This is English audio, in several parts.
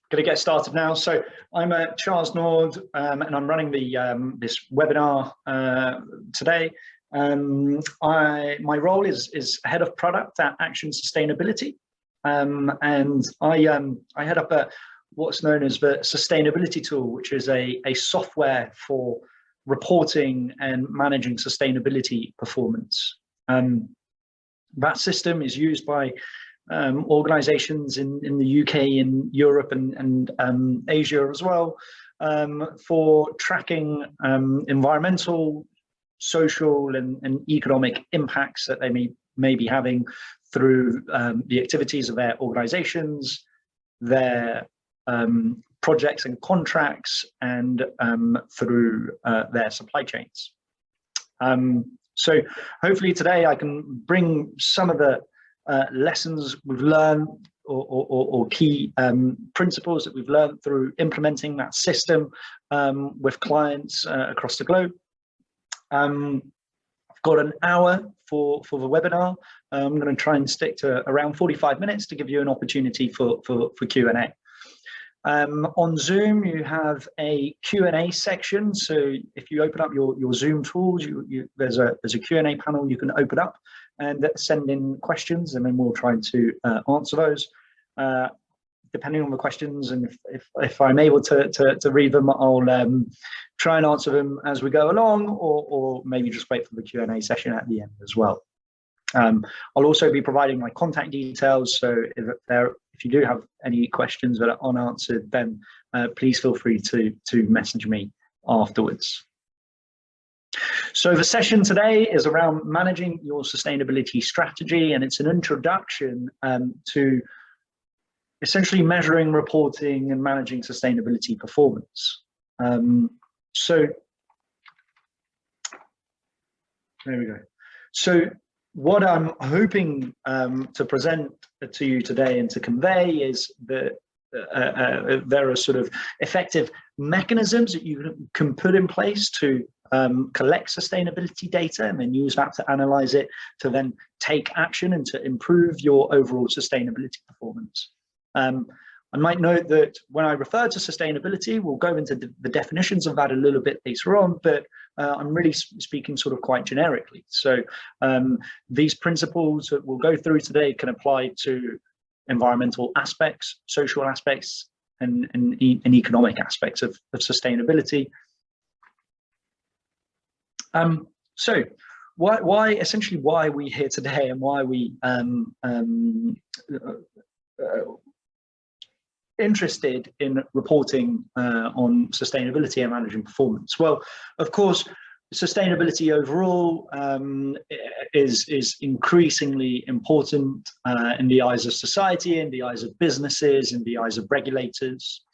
Going to get started now. So I'm Charles Nord, and I'm running the this webinar today. My role is head of product at Action Sustainability, and I head up what's known as the sustainability tool, which is a software for reporting and managing sustainability performance. That system is used by organizations in the UK, in Europe, and Asia as well, for tracking environmental, social, and economic impacts that they may be having through the activities of their organizations, their projects and contracts, and through their supply chains. So hopefully today I can bring some of the lessons we've learned, or key principles that we've learned through implementing that system with clients across the globe. I've got an hour for the webinar. I'm going to try and stick to around 45 minutes to give you an opportunity for Q&A. On Zoom, you have a Q&A section. So if you open up your Zoom tools, there's a Q&A panel you can open up and send in questions, and then we'll try to answer those. Depending on the questions, and if I'm able to read them, I'll try and answer them as we go along, or maybe just wait for the Q&A session at the end as well. I'll also be providing my contact details, so if you do have any questions that are unanswered, then please feel free to message me afterwards. So the session today is around managing your sustainability strategy, and it's an introduction to essentially measuring, reporting, and managing sustainability performance. So there we go. So what I'm hoping to present to you today and to convey is that there are sort of effective mechanisms that you can put in place to collect sustainability data and then use that to analyze it, to then take action and to improve your overall sustainability performance. I might note that when I refer to sustainability, we'll go into the definitions of that a little bit later on, but I'm really speaking sort of quite generically. So these principles that we'll go through today can apply to environmental aspects, social aspects, and economic aspects of sustainability. So essentially why are we here today, and why are we interested in reporting on sustainability and managing performance? Well, of course, sustainability overall is increasingly important in the eyes of society, in the eyes of businesses, in the eyes of regulators,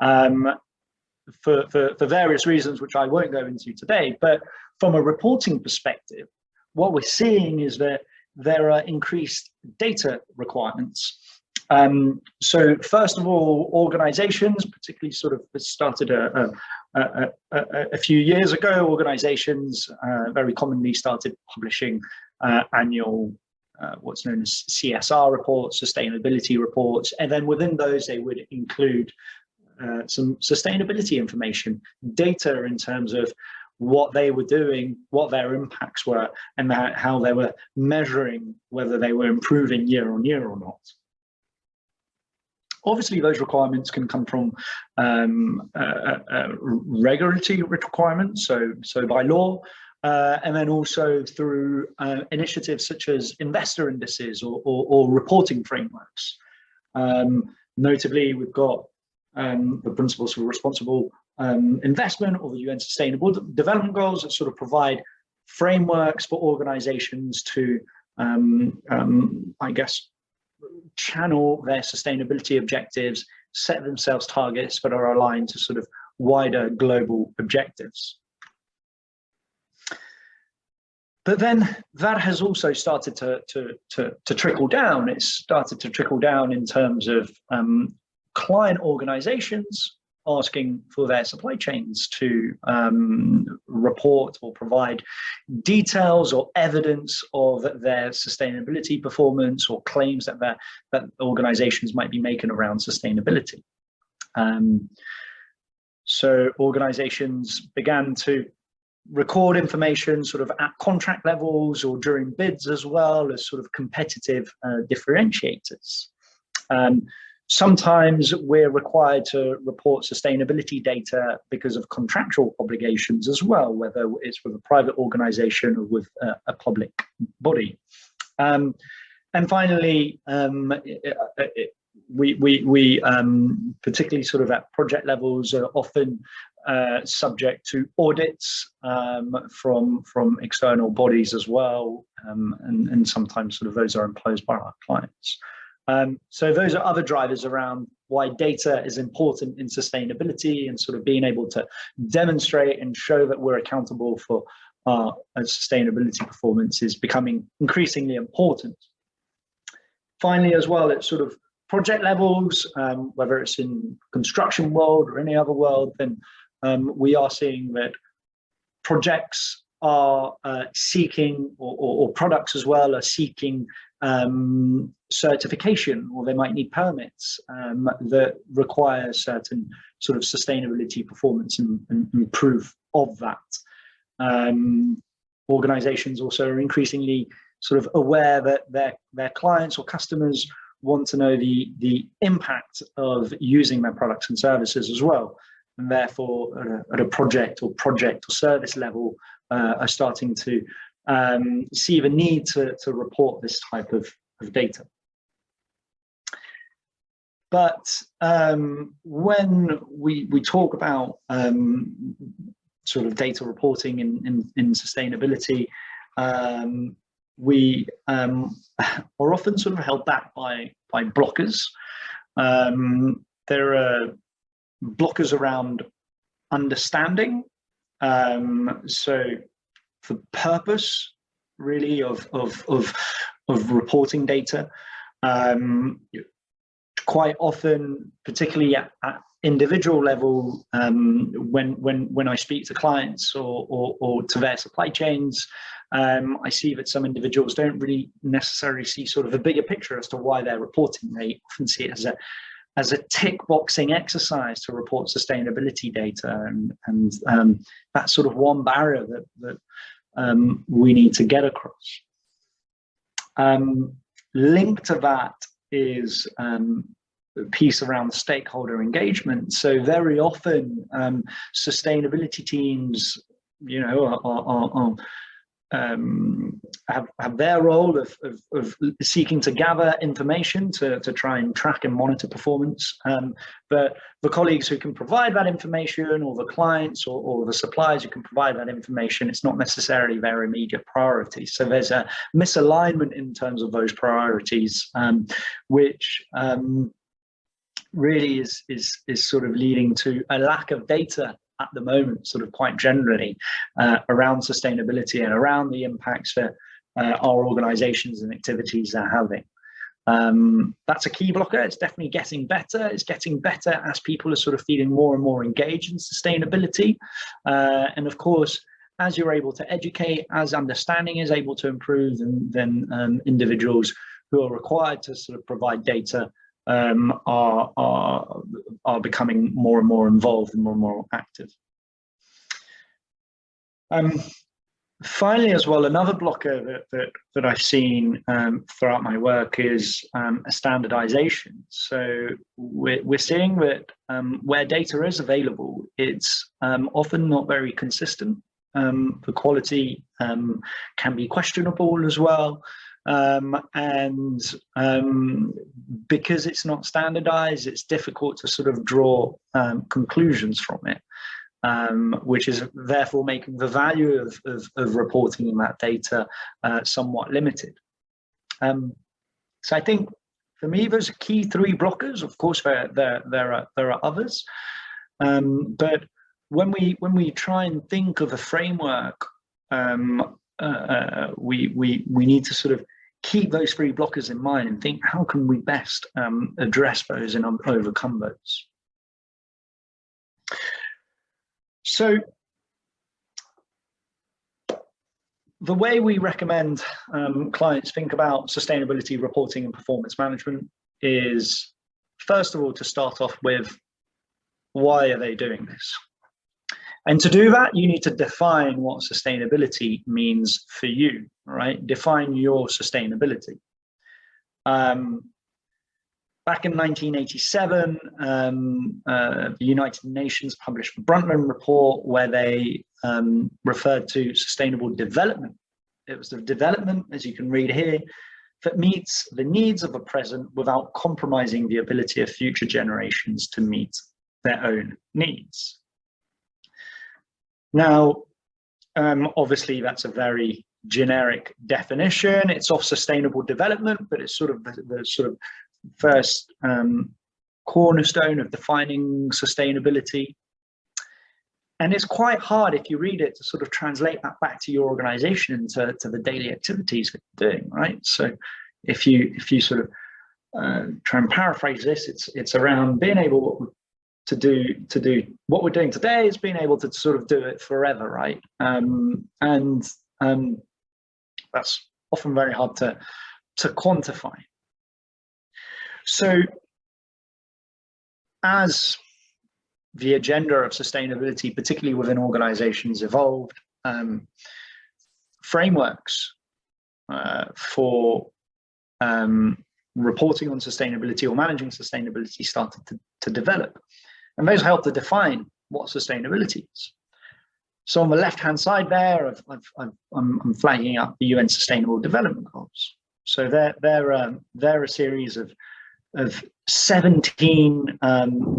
for various reasons which I won't go into today. But from a reporting perspective, what we're seeing is that there are increased data requirements. So first of all, organizations, particularly sort of started a few years ago, organizations very commonly started publishing annual what's known as CSR reports, sustainability reports, and then within those they would include some sustainability information, data in terms of what they were doing, what their impacts were, and how they were measuring whether they were improving year on year or not. Obviously, those requirements can come from regulatory requirements, so by law, and then also through initiatives such as investor indices or reporting frameworks. Notably, we've got the Principles for Responsible Investment, or the UN Sustainable Development Goals, that sort of provide frameworks for organizations to, I guess, channel their sustainability objectives, set themselves targets that are aligned to sort of wider global objectives. But then that has also started to trickle down. It's started to trickle down in terms of client organizations asking for their supply chains to report or provide details or evidence of their sustainability performance, or claims that organizations might be making around sustainability. So organizations began to record information sort of at contract levels or during bids, as well as sort of competitive differentiators. Sometimes we're required to report sustainability data because of contractual obligations as well, whether it's with a private organization or with a public body. And finally, we particularly sort of at project levels are often subject to audits from external bodies as well, and sometimes sort of those are imposed by our clients. So those are other drivers around why data is important in sustainability, and sort of being able to demonstrate and show that we're accountable for our sustainability performance is becoming increasingly important. Finally, as well, it's sort of project levels, whether it's in construction world or any other world, then we are seeing that projects are seeking, or products as well, are seeking certification, or they might need permits that require certain sort of sustainability performance and proof of that. Organizations also are increasingly sort of aware that their clients or customers want to know the impact of using their products and services as well, and therefore at a project or service level are starting to see the need to report this type of data. But when we talk about sort of data reporting in sustainability, we are often sort of held back by blockers. There are blockers around understanding. So the purpose really of reporting data, quite often, particularly at individual level, when I speak to clients or to their supply chains, I see that some individuals don't really necessarily see sort of a bigger picture as to why they're reporting. They often see it as a tick boxing exercise to report sustainability data, and that's sort of one barrier that we need to get across. Linked to that is a piece around stakeholder engagement. So very often sustainability teams, you know, have their role of seeking to gather information to try and track and monitor performance, but the colleagues who can provide that information, or the clients or the suppliers who can provide that information, it's not necessarily their immediate priority. So there's a misalignment in terms of those priorities, which really is sort of leading to a lack of data at the moment, sort of quite generally, around sustainability and around the impacts that our organizations and activities are having. That's a key blocker. It's definitely getting better. It's getting better as people are sort of feeling more and more engaged in sustainability. And of course, as you're able to educate, as understanding is able to improve, then individuals who are required to sort of provide data are becoming more and more involved and more active. Finally, as well, another blocker that I've seen throughout my work is a standardization. So we're seeing that where data is available, it's often not very consistent. The quality can be questionable as well. And because it's not standardized, it's difficult to sort of draw conclusions from it, which is therefore making the value of reporting that data somewhat limited. So I think for me, those are key three blockers. Of course, there are others, but when we try and think of a framework, we need to sort of keep those three blockers in mind and think, how can we best address those and overcome those? So the way we recommend clients think about sustainability reporting and performance management is, first of all, to start off with Why are they doing this? And to do that, you need to define what sustainability means for you, right? Define your sustainability. Back in 1987, the United Nations published the Brundtland Report, where they referred to sustainable development. It was the development, as you can read here, that meets the needs of the present without compromising the ability of future generations to meet their own needs. Now, obviously, that's a very generic definition. It's of sustainable development, but it's sort of the sort of first cornerstone of defining sustainability. And it's quite hard, if you read it, to sort of translate that back to your organization, to the daily activities that you're doing, right? So if you sort of try and paraphrase this, it's around being able to do what we're doing today, is being able to sort of do it forever, right? And that's often very hard to quantify. So as the agenda of sustainability, particularly within organizations, evolved, frameworks for reporting on sustainability or managing sustainability started to develop. And those help to define what sustainability is. So on the left-hand side there, I'm flagging up the UN Sustainable Development Goals. So they're a series of 17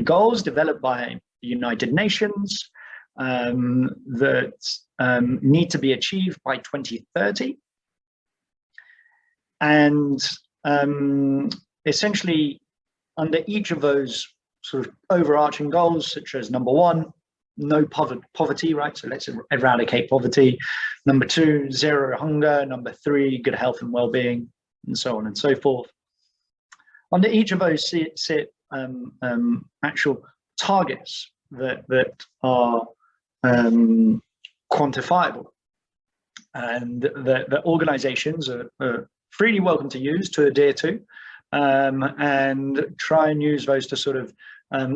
goals developed by the United Nations that need to be achieved by 2030. And essentially, under each of those sort of overarching goals, such as number 1, no poverty, right? So let's eradicate poverty. Number 2, zero hunger. Number 3, good health and well-being, and so on and so forth. Under each of those sit actual targets that are quantifiable, and that organizations are freely welcome to use, to adhere to, and try and use those to sort of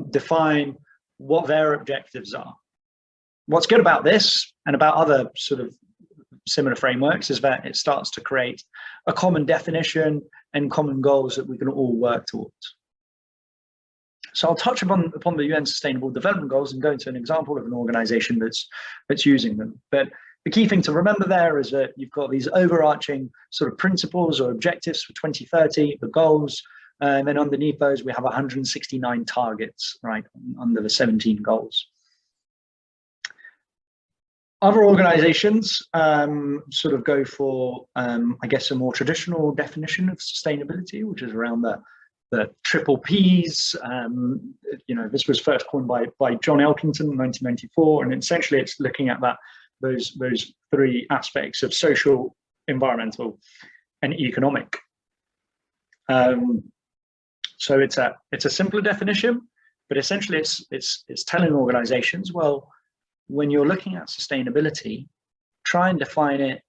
define what their objectives are. What's good about this and about other sort of similar frameworks is that it starts to create a common definition and common goals that we can all work towards. So I'll touch upon the UN Sustainable Development Goals and go into an example of an organization that's using them. But the key thing to remember there is that you've got these overarching sort of principles or objectives for 2030, the goals, and then underneath those we have 169 targets, right, under the 17 goals. Other organizations sort of go for, I guess, a more traditional definition of sustainability, which is around the triple Ps. You know, this was first coined by John Elkington in 1994, and essentially it's looking at those 3 aspects of social, environmental, and economic. So it's a simpler definition, but essentially it's telling organizations, well, when you're looking at sustainability, try and define it,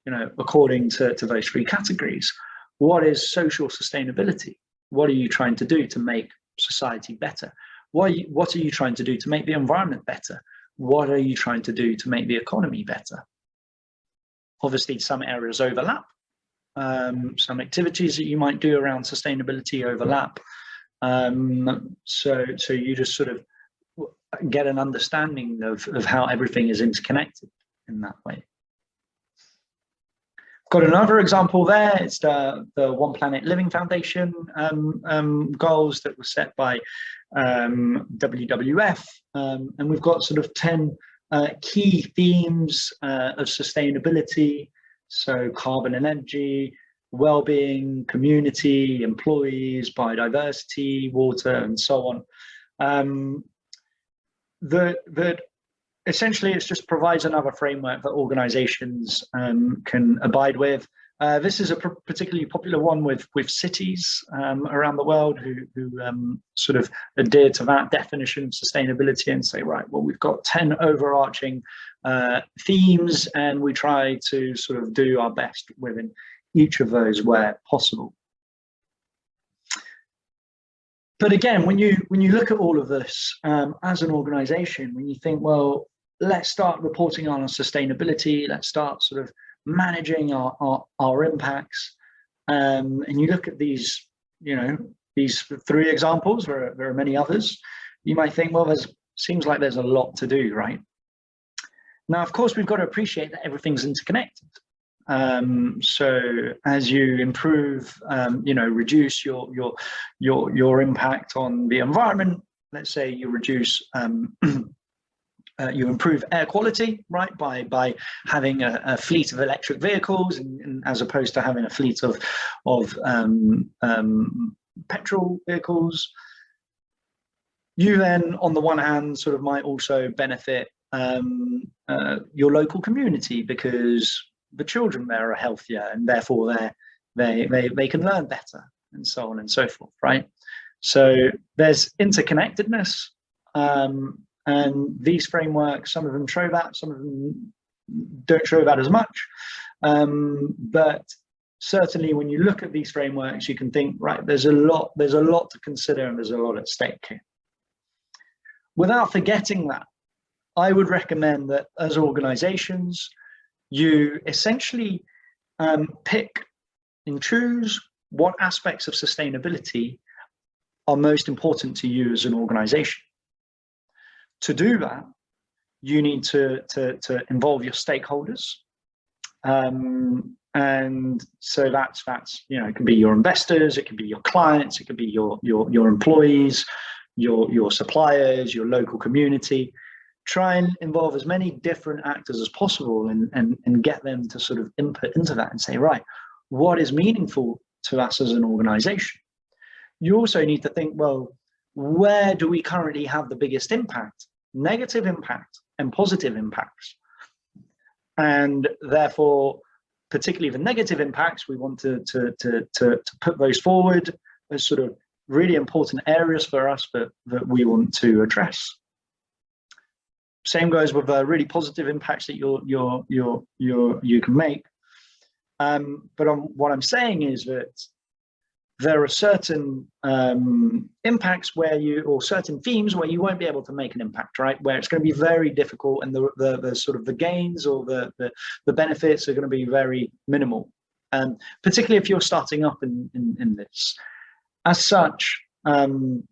you know, according to those 3 categories. What is social sustainability? What are you trying to do to make society better? What are you trying to do to make the environment better? What are you trying to do to make the economy better? Obviously, some areas overlap. Some activities that you might do around sustainability overlap. So you just sort of get an understanding of how everything is interconnected in that way. Got another example there. It's the One Planet Living Foundation goals that were set by WWF, and we've got sort of 10 key themes of sustainability. So carbon and energy, well-being, community, employees, biodiversity, water, and so on. That essentially it just provides another framework that organizations can abide with. This is a particularly popular one with cities around the world who sort of adhere to that definition of sustainability and say, right, well, we've got 10 overarching themes, and we try to sort of do our best within each of those where possible. But again, when you look at all of this as an organization, when you think, well, let's start reporting on our sustainability, let's start sort of managing our impacts, and you look at these, these 3 examples, there are many others, you might think, well, seems like there's a lot to do, right? Now, of course, we've got to appreciate that everything's interconnected. So as you improve, reduce your impact on the environment, let's say you reduce, you improve air quality, right, by having a fleet of electric vehicles, and as opposed to having a fleet of petrol vehicles. You then, on the one hand, sort of might also benefit your local community, because the children there are healthier, and therefore they can learn better, and so on and so forth, right? So there's interconnectedness, and these frameworks, some of them show that, some of them don't show that as much, but certainly when you look at these frameworks, you can think, right, there's a lot to consider, and there's a lot at stake here. Without forgetting that, I would recommend that as organizations, you essentially pick and choose what aspects of sustainability are most important to you as an organization. To do that, you need to involve your stakeholders. And so that's it can be your investors, it can be your clients, it can be your employees, your suppliers, your local community. Try and involve as many different actors as possible, and get them to sort of input into that and say, right, what is meaningful to us as an organization? You also need to think, well, where do we currently have the biggest impact, negative impact and positive impacts? And therefore, particularly the negative impacts, we want to put those forward as sort of really important areas for us that we want to address. Same goes with really positive impacts that you can make. But what I'm saying is that there are certain impacts or certain themes where you won't be able to make an impact, right? Where it's going to be very difficult, and the sort of the gains or the benefits are going to be very minimal. Particularly if you're starting up in this. As such, when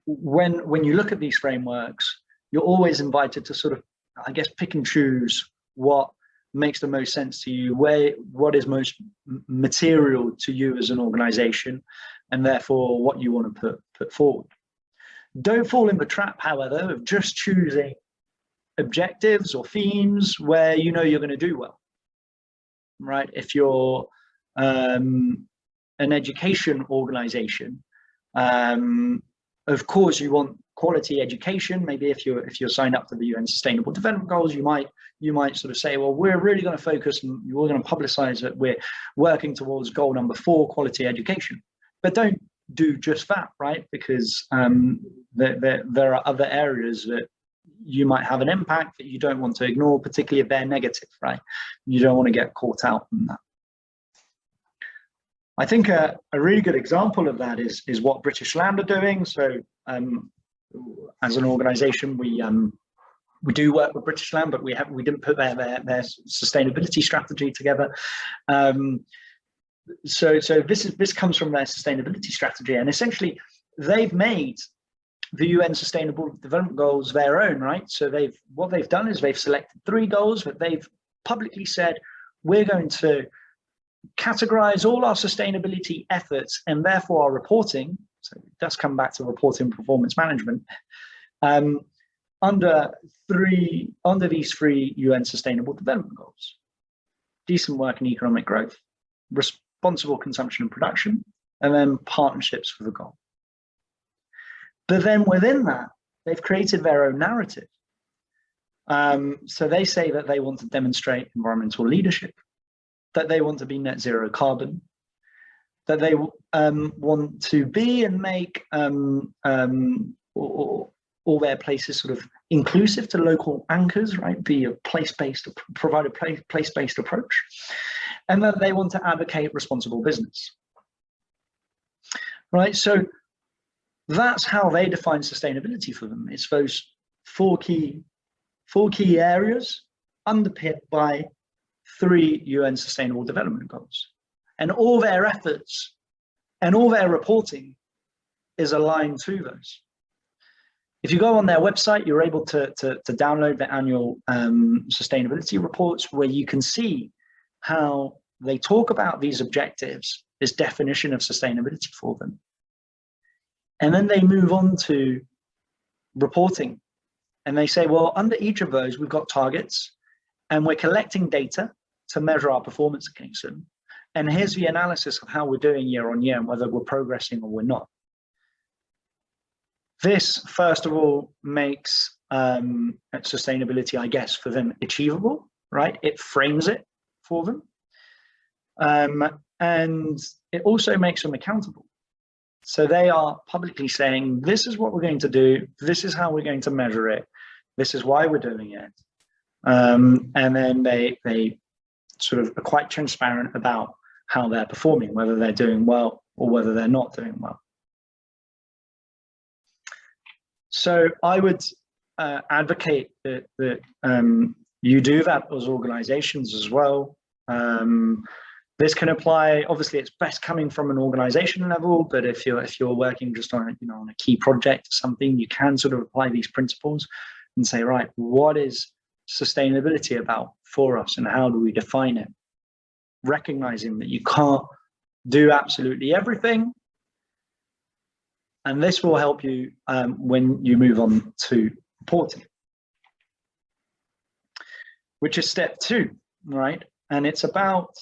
you look at these frameworks, you're always invited to sort of, I guess, pick and choose what makes the most sense to you, what is most material to you as an organization, and therefore what you want to put forward. Don't fall in the trap, however, of just choosing objectives or themes where you know you're going to do well, right? If you're an education organization, of course you want quality education. Maybe if you're signed up to the UN Sustainable Development Goals, you might sort of say, well, we're really going to focus and we're going to publicize that we're working towards goal number 4, quality education. But don't do just that, right? Because there are other areas that you might have an impact that you don't want to ignore, particularly if they're negative, right? You don't want to get caught out in that. I think a really good example of that is what British Land are doing. So as an organization, we do work with British Land, but we didn't put their sustainability strategy together. So this comes from their sustainability strategy, and essentially they've made the UN Sustainable Development Goals their own, right? So what they've done is they've selected 3 goals that they've publicly said, we're going to categorize all our sustainability efforts and therefore our reporting, so it does come back to reporting performance management, under these 3 UN Sustainable Development Goals: decent work and economic growth, responsible consumption and production, and then partnerships for the goal. But then within that, they've created their own narrative. So they say that they want to demonstrate environmental leadership, that they want to be net zero carbon, that they want to be and make all their places sort of inclusive to local anchors, right? Be a place-based, provide a place-based approach, and that they want to advocate responsible business, right? So That's how they define sustainability for them. It's those four key areas underpinned by 3 UN Sustainable Development Goals. And all their efforts and all their reporting is aligned to those. If you go on their website, you're able to download the annual sustainability reports, where you can see how they talk about these objectives, this definition of sustainability for them. And then they move on to reporting. And they say, well, under each of those, we've got targets, and we're collecting data to measure our performance against them. And here's the analysis of how we're doing year on year and whether we're progressing or we're not. This, first of all, makes sustainability, I guess, for them achievable, right? It frames it for them. And it also makes them accountable. So they are publicly saying, this is what we're going to do. This is how we're going to measure it. This is why we're doing it. And then they sort of are quite transparent about how they're performing, whether they're doing well or whether they're not doing well. So I would advocate that you do that as organizations as well. This can apply, obviously it's best coming from an organization level, but if you're working just on on a key project or something, you can sort of apply these principles and say, right, what is sustainability about for us and how do we define it? Recognizing that you can't do absolutely everything. And this will help you when you move on to reporting, which is step 2, right? And it's about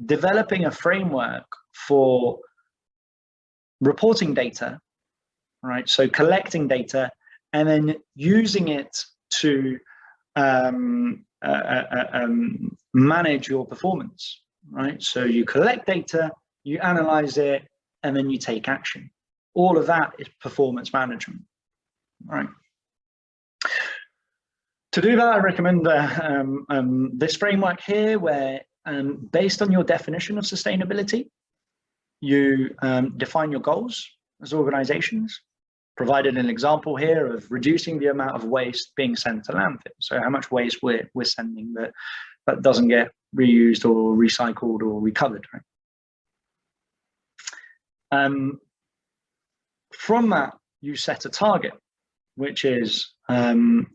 developing a framework for reporting data, right? So collecting data and then using it to manage your performance, right? So you collect data, you analyze it, and then you take action. All of that is performance management, right? To do that, I recommend this framework here, where based on your definition of sustainability, you define your goals as organizations. Provided an example here of reducing the amount of waste being sent to landfill. So how much waste we're sending that doesn't get reused or recycled or recovered, right? From that, you set a target, which is, in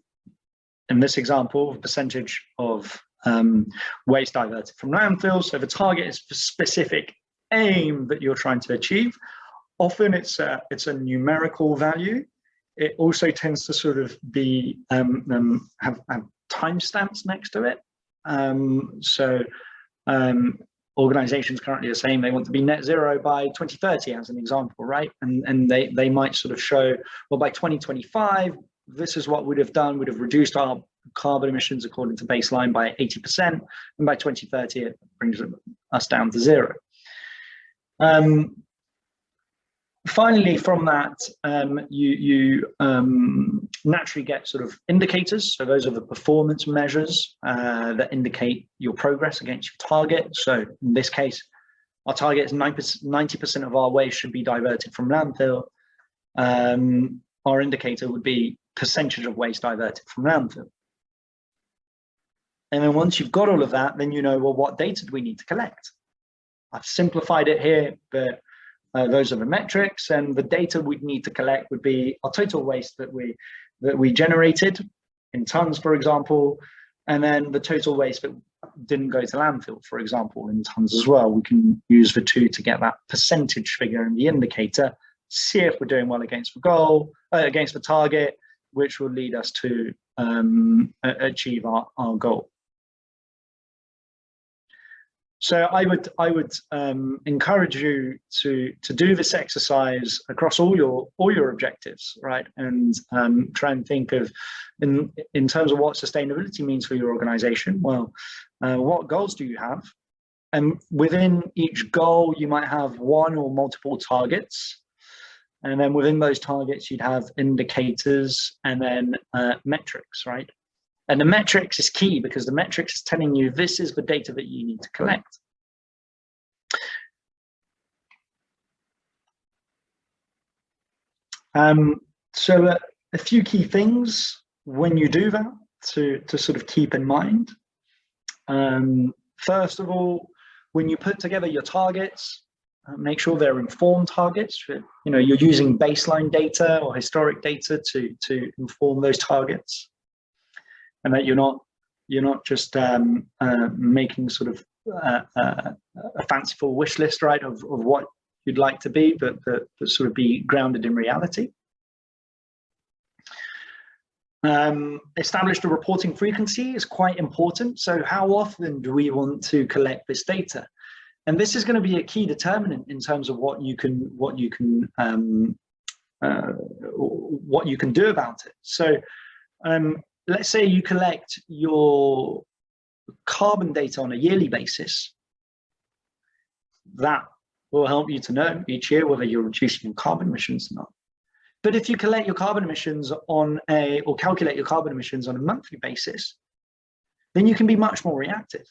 this example, the percentage of waste diverted from landfills. So the target is a specific aim that you're trying to achieve. Often it's a numerical value. It also tends to sort of be have timestamps next to it. Organizations currently are saying they want to be net zero by 2030 as an example, right? And they might sort of show, well, by 2025, this is what we'd have done. We'd have reduced our carbon emissions according to baseline by 80%. And by 2030, it brings us down to 0. Finally, from that, you naturally get sort of indicators. So those are the performance measures that indicate your progress against your target. So in this case, our target is 90% of our waste should be diverted from landfill. Our indicator would be percentage of waste diverted from landfill. And then once you've got all of that, then you know, well, what data do we need to collect? I've simplified it here, but those are the metrics, and the data we'd need to collect would be our total waste that we generated in tons, for example, and then the total waste that didn't go to landfill, for example, in tons as well. We can use the two to get that percentage figure in the indicator, see if we're doing well against the goal, against the target, which will lead us to achieve our goal. So I would encourage you to do this exercise across all your objectives, right? And try and think of in terms of what sustainability means for your organization. Well, what goals do you have? And within each goal, you might have one or multiple targets. And then within those targets, you'd have indicators and then metrics, right? And the metrics is key, because the metrics is telling you this is the data that you need to collect. So a few key things when you do that to sort of keep in mind. First of all, when you put together your targets, make sure they're informed targets. You're using baseline data or historic data to inform those targets, and that you're not just making sort of a fanciful wish list, right, of what you'd like to be, but sort of be grounded in reality. Established a reporting frequency is quite important. So how often do we want to collect this data? And this is going to be a key determinant in terms of what you can do about it. So let's say you collect your carbon data on a yearly basis. That will help you to know each year whether you're reducing your carbon emissions or not. But if you collect your carbon emissions or calculate your carbon emissions on a monthly basis, then you can be much more reactive,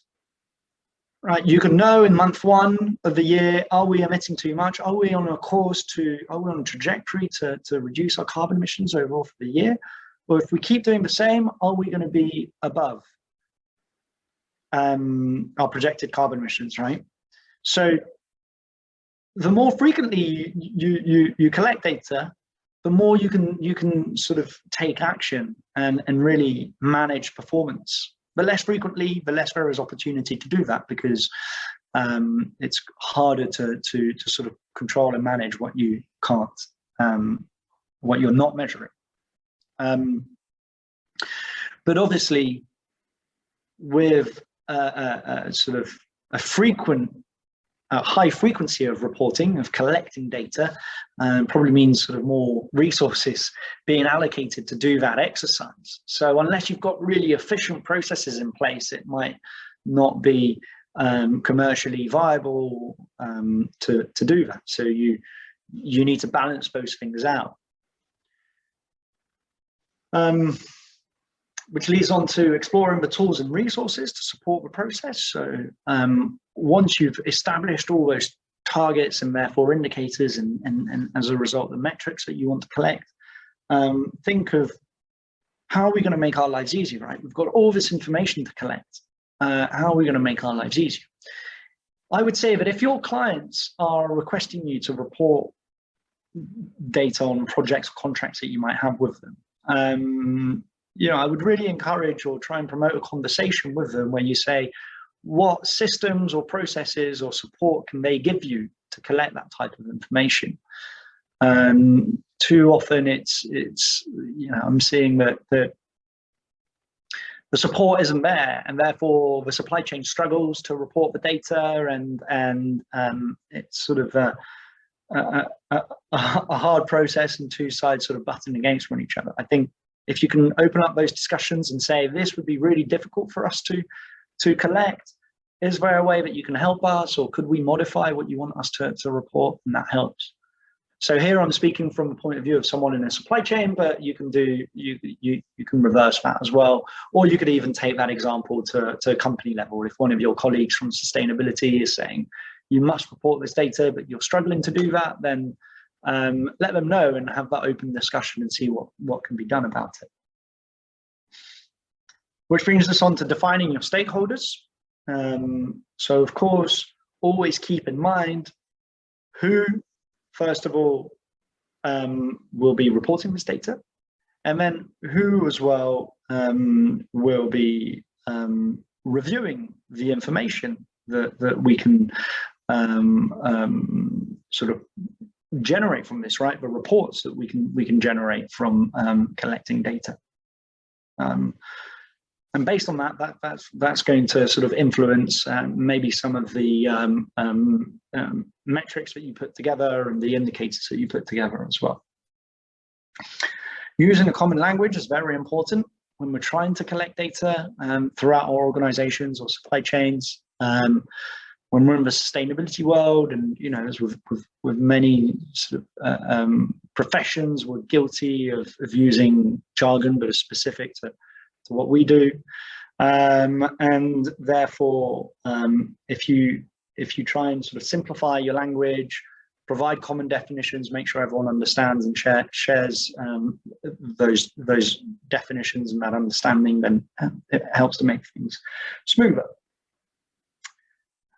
right? You can know in month 1 of the year, are we emitting too much? Are we on a trajectory to reduce our carbon emissions overall for the year? Or if we keep doing the same, are we going to be above our projected carbon emissions, right? So the more frequently you collect data, the more you can sort of take action and really manage performance. The less frequently, the less there is opportunity to do that, because it's harder to sort of control and manage what you can't, what you're not measuring. But obviously, with sort of a high frequency of reporting, of collecting data, probably means sort of more resources being allocated to do that exercise. So unless you've got really efficient processes in place, it might not be commercially viable to do that. So you need to balance those things out. Which leads on to exploring the tools and resources to support the process. So once you've established all those targets and therefore indicators and as a result the metrics that you want to collect, think of how are we going to make our lives easier, right? We've got all this information to collect. How are we going to make our lives easier? I would say that if your clients are requesting you to report data on projects or contracts that you might have with them, I would really encourage or try and promote a conversation with them where you say, what systems or processes or support can they give you to collect that type of information? Too often it's I'm seeing that the support isn't there, and therefore the supply chain struggles to report the data, and it's sort of a hard process, and two sides sort of butting against one each other. I think if you can open up those discussions and say, this would be really difficult for us to collect, is there a way that you can help us, or could we modify what you want us to report? And that helps. So here I'm speaking from the point of view of someone in a supply chain, but you can reverse that as well. Or you could even take that example to a company level. If one of your colleagues from sustainability is saying, you must report this data, but you're struggling to do that, then let them know and have that open discussion and see what can be done about it. Which brings us on to defining your stakeholders. So of course, always keep in mind who, first of all, will be reporting this data, and then who as well will be reviewing the information that we can sort of generate from this, right? The reports that we can generate from collecting data. And based on that's going to sort of influence maybe some of the metrics that you put together and the indicators that you put together as well. Using a common language is very important when we're trying to collect data throughout our organizations or supply chains. When we're in the sustainability world, and as with many sort of professions, we're guilty of using jargon that is specific to what we do, and therefore if you try and sort of simplify your language, provide common definitions, make sure everyone understands and shares those definitions and that understanding, then it helps to make things smoother.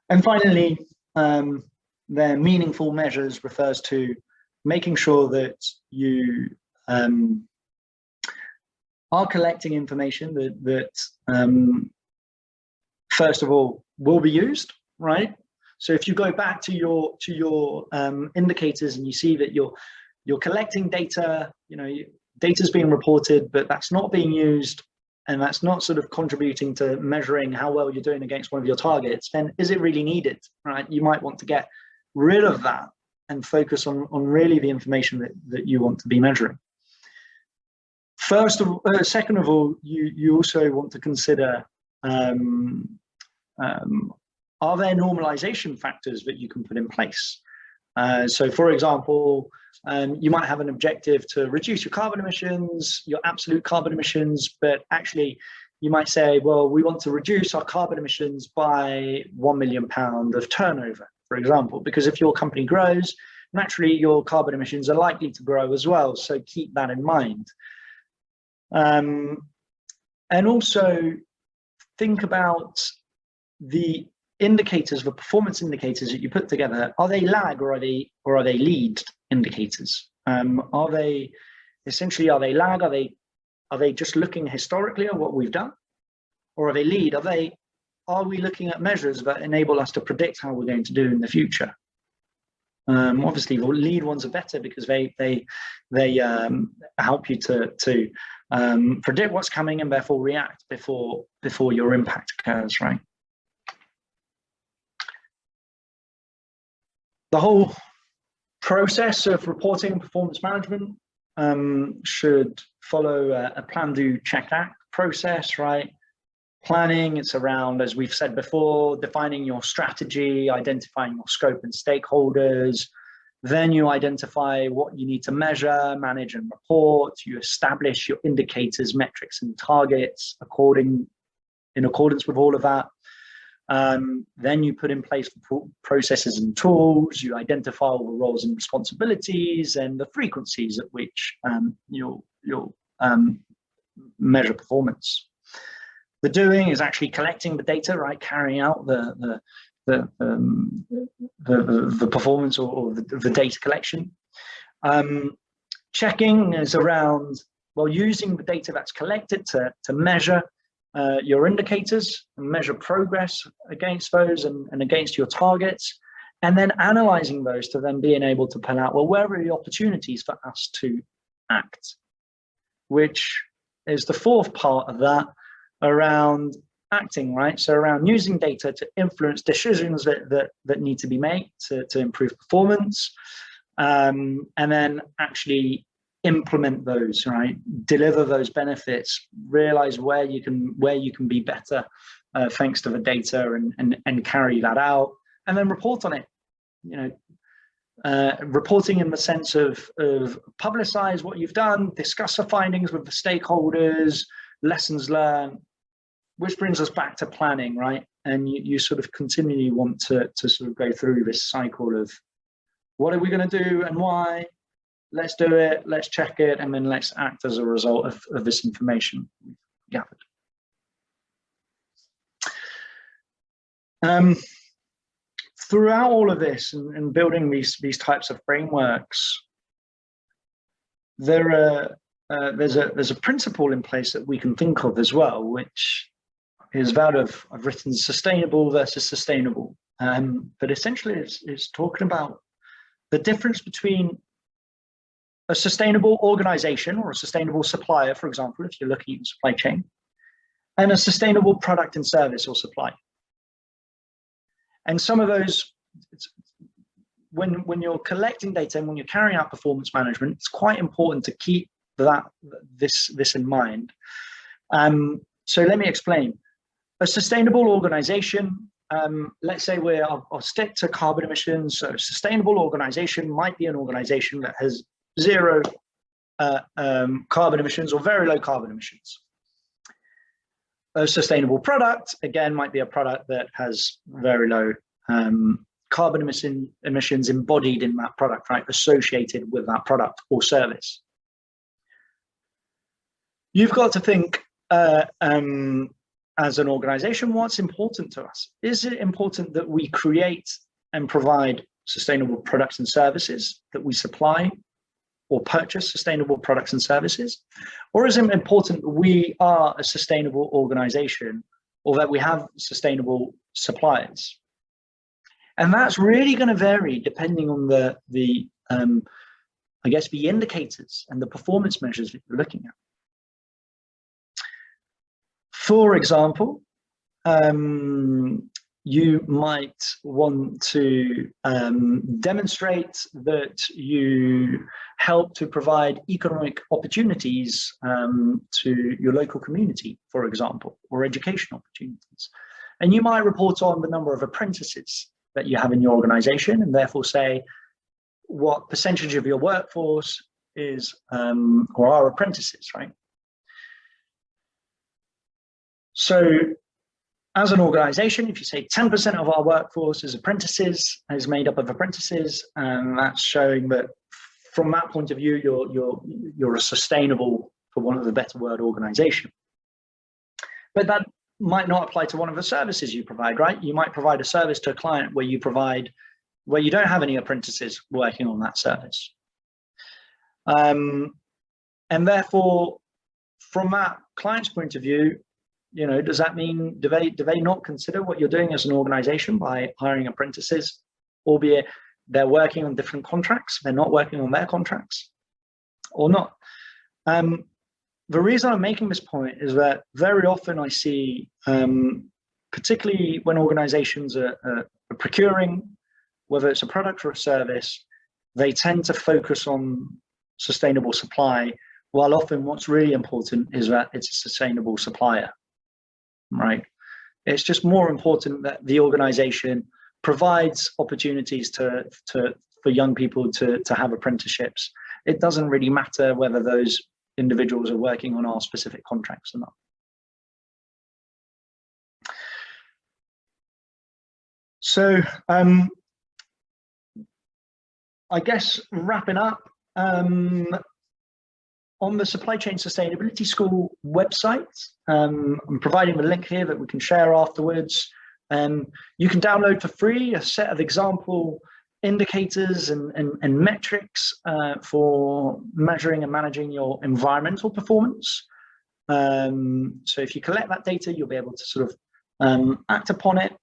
And finally, their meaningful measures refers to making sure that you are collecting information that first of all will be used, right? So if you go back to your indicators and you see that you're collecting data, data's being reported, but that's not being used, and that's not sort of contributing to measuring how well you're doing against one of your targets, then is it really needed, right? You might want to get rid of that and focus on really the information that you want to be measuring. Second of all, you also want to consider, are there normalization factors that you can put in place? So for example, you might have an objective to reduce your carbon emissions, your absolute carbon emissions, but actually you might say, well, we want to reduce our carbon emissions by £1 million of turnover, for example, because if your company grows, naturally your carbon emissions are likely to grow as well. So keep that in mind. And also think about the indicators, the performance indicators that you put together. Are they lag or are they lead indicators? Are they lag? Are they just looking historically at what we've done, or are they lead? Are we looking at measures that enable us to predict how we're going to do in the future? Obviously, the lead ones are better because they help you to predict what's coming and therefore react before your impact occurs, right? The whole process of reporting performance management should follow a plan, do, check, act process, right? Planning, it's around, as we've said before, defining your strategy, identifying your scope and stakeholders. Then you identify what you need to measure, manage, and report. You establish your indicators, metrics, and targets in accordance with all of that. Then you put in place the processes and tools. You identify all the roles and responsibilities and the frequencies at which you'll measure performance. The doing is actually collecting the data, right? Carrying out the performance or the data collection. Checking is around, well, using the data that's collected to measure your indicators and measure progress against those and against your targets, and then analyzing those to then being able to pull out, well, where are the opportunities for us to act, which is the fourth part of that, around acting, right? So around using data to influence decisions that need to be made to improve performance, and then actually implement those, right? Deliver those benefits, realize where you can be better thanks to the data, and carry that out, and then report on it. Reporting in the sense of publicize what you've done, discuss the findings with the stakeholders, lessons learned, which brings us back to planning, right? And you sort of continually want to sort of go through this cycle of what are we going to do and why. Let's do it, let's check it, and then let's act as a result of this information we've gathered. Throughout all of this and building these types of frameworks, there's a principle in place that we can think of as well, which is that of, I've written sustainable versus sustainable, but essentially it's talking about the difference between a sustainable organization or a sustainable supplier, for example, if you're looking at supply chain, and a sustainable product and service or supply. And some of those, when you're collecting data and when you're carrying out performance management, it's quite important to keep this in mind. So let me explain. A sustainable organization, let's say I'll stick to carbon emissions. So a sustainable organization might be an organization that has zero carbon emissions or very low carbon emissions. A sustainable product, again, might be a product that has very low carbon emissions embodied in that product, right, associated with that product or service. You've got to think as an organization, what's important to us? Is it important that we create and provide sustainable products and services, that we supply or purchase sustainable products and services? Or is it important that we are a sustainable organization, or that we have sustainable suppliers? And that's really going to vary depending on I guess, the indicators and the performance measures that you're looking at. For example, you might want to demonstrate that you help to provide economic opportunities to your local community, for example, or education opportunities. And you might report on the number of apprentices that you have in your organization, and therefore say what percentage of your workforce is or are apprentices, right? So as an organization, if you say 10% of our workforce is made up of apprentices, and that's showing that from that point of view, you're a sustainable, for want of a better word, organization. But that might not apply to one of the services you provide, right? You might provide a service to a client where you don't have any apprentices working on that service. And therefore, from that client's point of view, does that mean, do they not consider what you're doing as an organization by hiring apprentices, albeit they're working on different contracts, they're not working on their contracts, or not? The reason I'm making this point is that very often I see, particularly when organizations are procuring, whether it's a product or a service, they tend to focus on sustainable supply, while often what's really important is that it's a sustainable supplier. Right? It's just more important that the organization provides opportunities for young people to have apprenticeships. It doesn't really matter whether those individuals are working on our specific contracts or not. So I guess wrapping up, on the Supply Chain Sustainability School website, I'm providing the link here that we can share afterwards. You can download for free a set of example indicators and metrics for measuring and managing your environmental performance. So if you collect that data, you'll be able to sort of act upon it.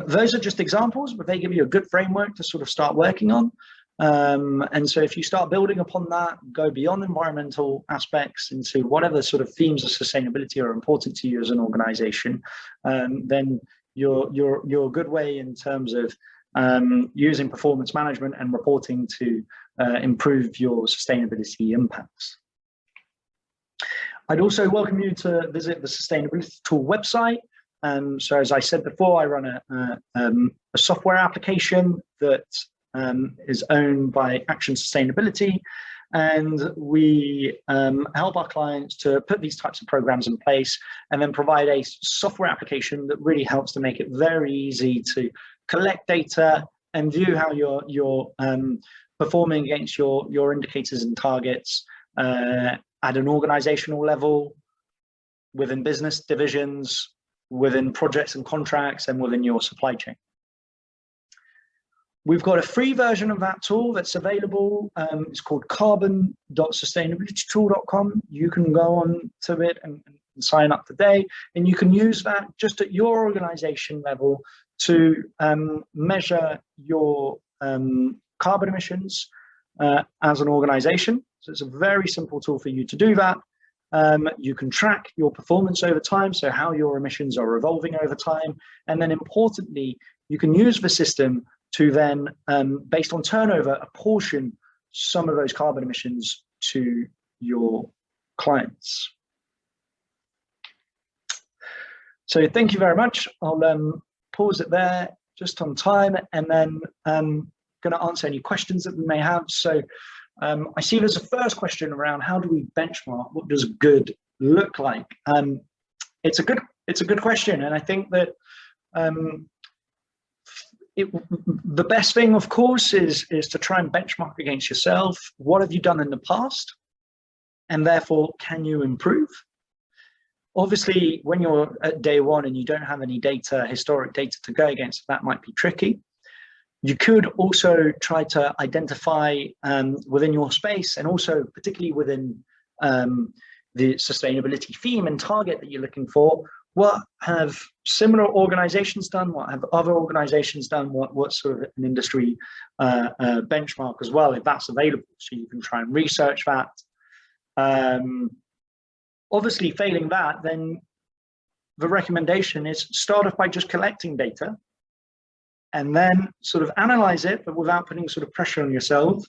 Those are just examples, but they give you a good framework to sort of start working on. And so if you start building upon that, go beyond environmental aspects into whatever sort of themes of sustainability are important to you as an organization, then you're a good way in terms of using performance management and reporting to improve your sustainability impacts. I'd also welcome you to visit the Sustainability Tool website. So as I said before, I run a software application that is owned by Action Sustainability, and we help our clients to put these types of programs in place and then provide a software application that really helps to make it very easy to collect data and view how you're performing against your indicators and targets at an organizational level, within business divisions, within projects and contracts, and within your supply chain. We've got a free version of that tool that's available. It's called carbon.sustainabilitytool.com. You can go on to it and sign up today, and you can use that just at your organization level to measure your carbon emissions as an organization. So it's a very simple tool for you to do that. You can track your performance over time, so how your emissions are evolving over time. And then importantly, you can use the system to then, based on turnover, apportion some of those carbon emissions to your clients. So thank you very much. I'll pause it there just on time, and then I'm going to answer any questions that we may have. So I see there's a first question around how do we benchmark? What does good look like? It's a good question, and I think that the best thing, of course, is to try and benchmark against yourself. What have you done in the past? And therefore, can you improve? Obviously, when you're at day one and you don't have any data, historic data to go against, that might be tricky. You could also try to identify within your space, and also particularly within the sustainability theme and target that you're looking for, what have similar organizations done? What have other organizations done? What's sort of an industry benchmark as well, if that's available? So you can try and research that. Obviously, failing that, then the recommendation is start off by just collecting data and then sort of analyze it, but without putting sort of pressure on yourself.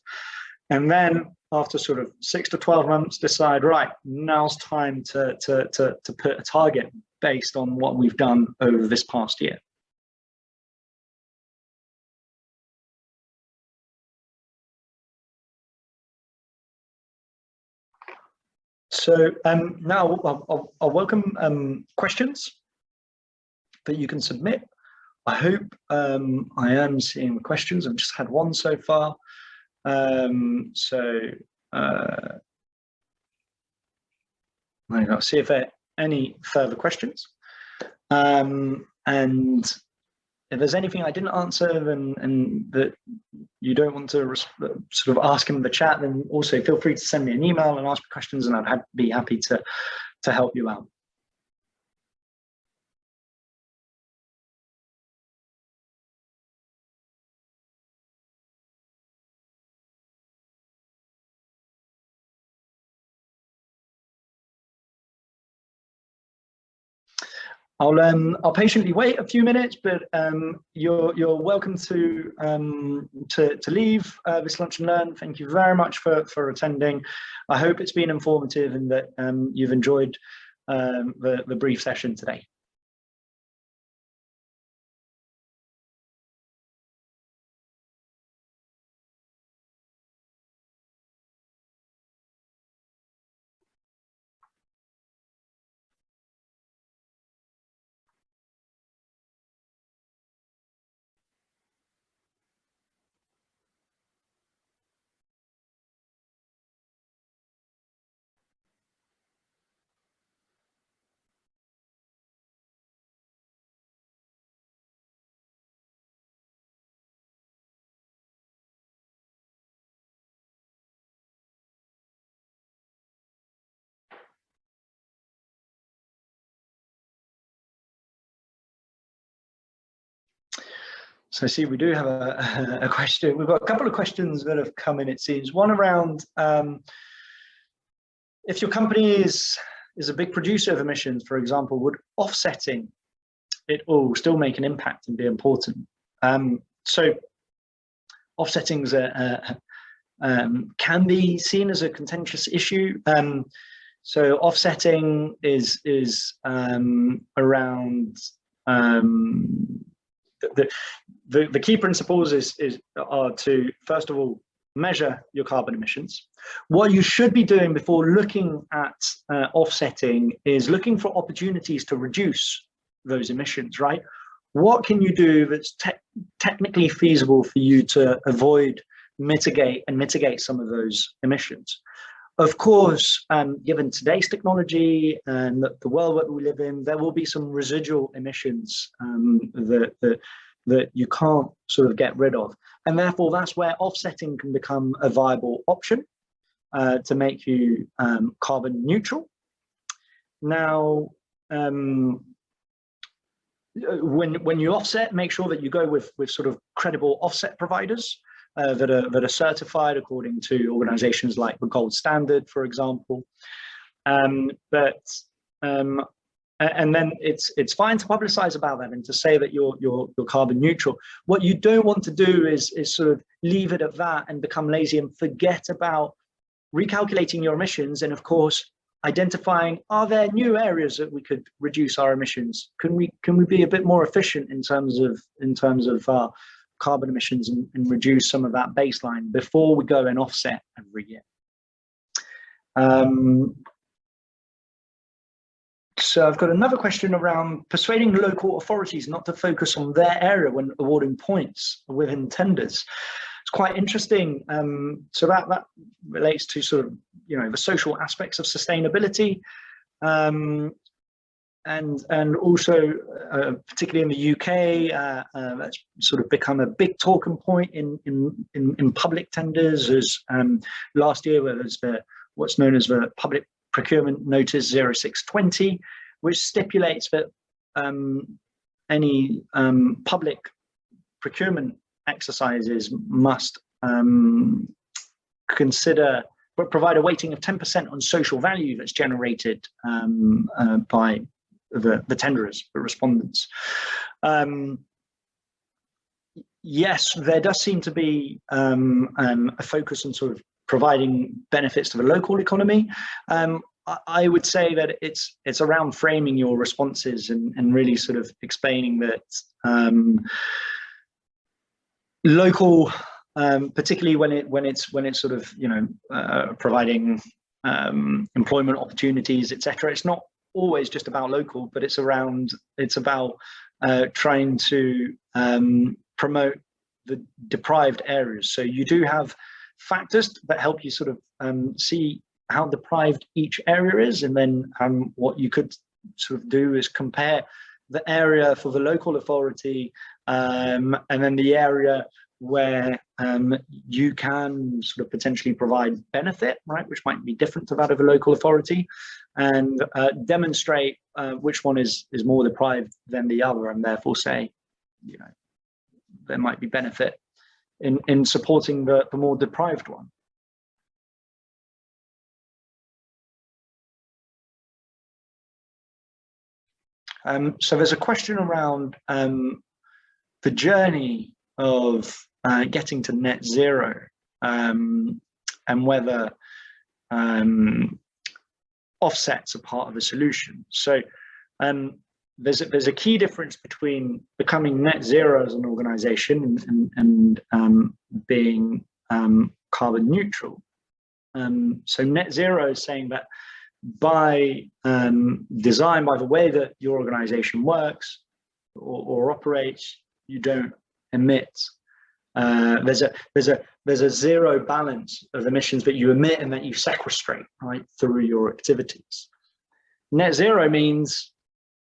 And then after sort of 6 to 12 months, decide, right, now's time to put a target based on what we've done over this past year. So now I'll welcome questions that you can submit. I hope I am seeing questions. I've just had one so far. I'll see if there are any further questions. And if there's anything I didn't answer and that you don't want to sort of ask in the chat, then also feel free to send me an email and ask me questions, and I'd be happy to help you out. I'll patiently wait a few minutes, but you're welcome to leave this lunch and learn. Thank you very much for attending. I hope it's been informative and that you've enjoyed the brief session today. So I see we do have a question. We've got a couple of questions that have come in, it seems. One around if your company is a big producer of emissions, for example, would offsetting it all still make an impact and be important? So offsetting can be seen as a contentious issue. So offsetting is around the key principles are to, first of all, measure your carbon emissions. What you should be doing before looking at offsetting is looking for opportunities to reduce those emissions, right? What can you do that's technically feasible for you to avoid, mitigate some of those emissions? Of course, given today's technology and the world that we live in, there will be some residual emissions that you can't sort of get rid of. And therefore, that's where offsetting can become a viable option to make you carbon neutral. Now, when you offset, make sure that you go with sort of credible offset providers that are certified according to organizations like the Gold Standard, for example. And then it's fine to publicize about that and to say that you're carbon neutral. What you don't want to do is sort of leave it at that and become lazy and forget about recalculating your emissions, and of course identifying, are there new areas that we could reduce our emissions? Can we be a bit more efficient in terms of our carbon emissions and reduce some of that baseline before we go and offset every year? So I've got another question around persuading local authorities not to focus on their area when awarding points within tenders. It's quite interesting. So that relates to sort of, you know, the social aspects of sustainability, and also particularly in the UK, that's sort of become a big talking point in public tenders. As last year, there was what's known as the Public Procurement Notice 0620, which stipulates that any public procurement exercises must provide a weighting of 10% on social value that's generated by the tenderers, the respondents. Yes, there does seem to be a focus on sort of providing benefits to the local economy. I would say that it's around framing your responses and really sort of explaining that local, particularly when it's sort of, you know, providing employment opportunities, etc. It's not always just about local, but it's about trying to promote the deprived areas. So you do have factors that help you sort of see how deprived each area is, and then what you could sort of do is compare the area for the local authority and then the area where you can sort of potentially provide benefit, right, which might be different to that of a local authority, and demonstrate which one is more deprived than the other, and therefore say, you know, there might be benefit in supporting the more deprived one. So there's a question around the journey of getting to net zero, and whether offsets are part of the solution. So there's a key difference between becoming net zero as an organization and being carbon neutral. So net zero is saying that by design, by the way that your organization works or operates, you don't emit. There's a zero balance of emissions that you emit and that you sequestrate, right, through your activities. Net zero means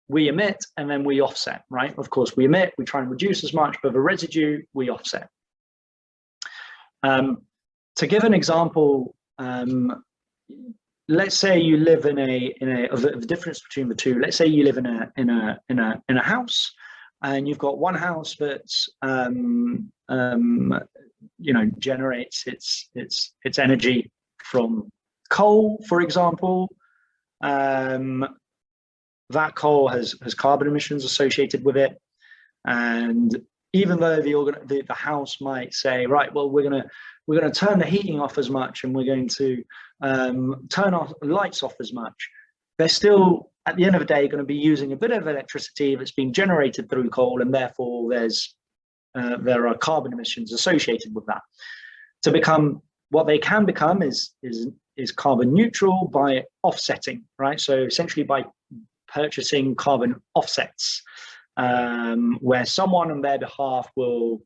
we emit and then we offset, right? Of course, we emit, we try and reduce as much, but the residue we offset. To give an example, let's say you live in the difference between the two. Let's say you live in a house, and you've got one house that's you know, generates its energy from coal, for example. That coal has carbon emissions associated with it, and even though the house might say, right, well, we're going to turn the heating off as much, and we're going to turn our lights off as much, they're still, at the end of the day, going to be using a bit of electricity that's being generated through coal, and therefore there are carbon emissions associated with that. To become what they can become is carbon neutral by offsetting, right? So essentially by purchasing carbon offsets, where someone on their behalf will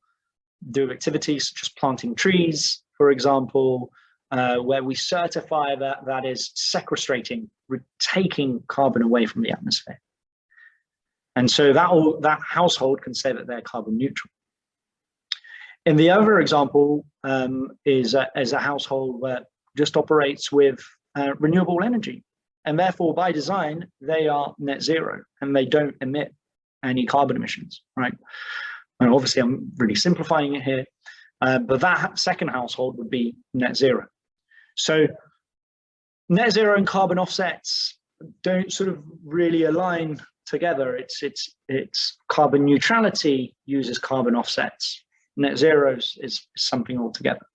do activities such as planting trees, for example, where we certify that is sequestrating, taking carbon away from the atmosphere. And so that household can say that they're carbon neutral. In the other example is a household that just operates with renewable energy, and therefore by design they are net zero and they don't emit any carbon emissions, right? And obviously I'm really simplifying it here, but that second household would be net zero. So net zero and carbon offsets don't sort of really align together. It's carbon neutrality uses carbon offsets. Net zero is something altogether.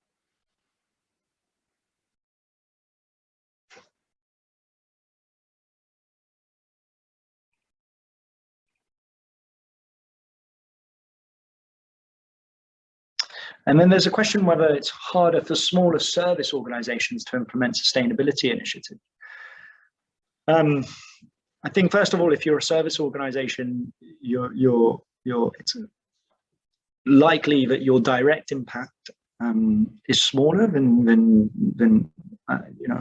And then there's a question whether it's harder for smaller service organizations to implement sustainability initiatives. I think first of all, if you're a service organization, it's likely that your direct impact is smaller than an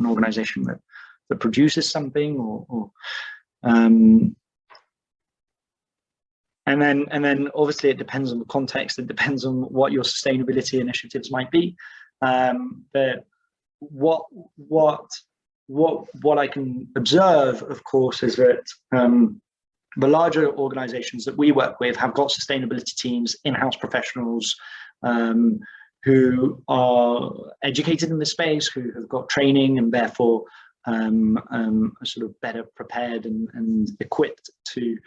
organization that produces something and then obviously it depends on the context. It depends on what your sustainability initiatives might be. But what I can observe, of course, is that the larger organizations that we work with have got sustainability teams, in-house professionals who are educated in the space, who have got training and therefore are sort of better prepared and equipped to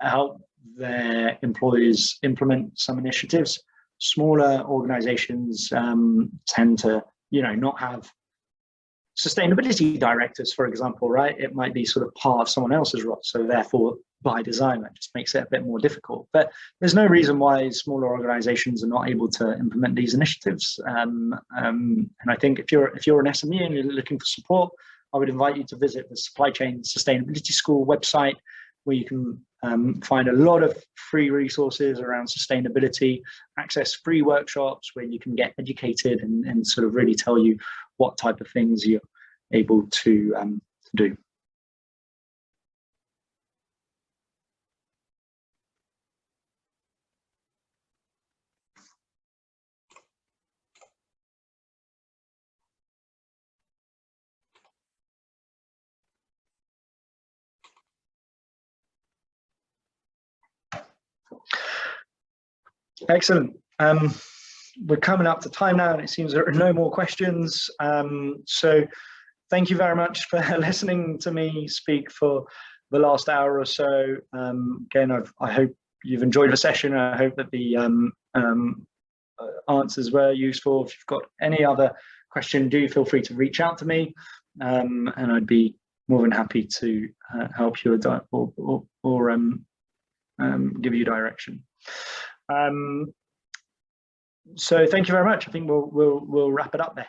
help their employees implement some initiatives. Smaller organizations tend to, not have sustainability directors, for example, right? It might be sort of part of someone else's role. So therefore, by design, that just makes it a bit more difficult. But there's no reason why smaller organizations are not able to implement these initiatives. And I think if you're an SME and you're looking for support, I would invite you to visit the Supply Chain Sustainability School website, where you can find a lot of free resources around sustainability, access free workshops where you can get educated and sort of really tell you what type of things you're able to do. Excellent. We're coming up to time now, and it seems there are no more questions. So thank you very much for listening to me speak for the last hour or so. Again, I hope you've enjoyed the session. I hope that the answers were useful. If you've got any other question, do feel free to reach out to me, and I'd be more than happy to help you or give you direction. So thank you very much. I think we'll wrap it up there.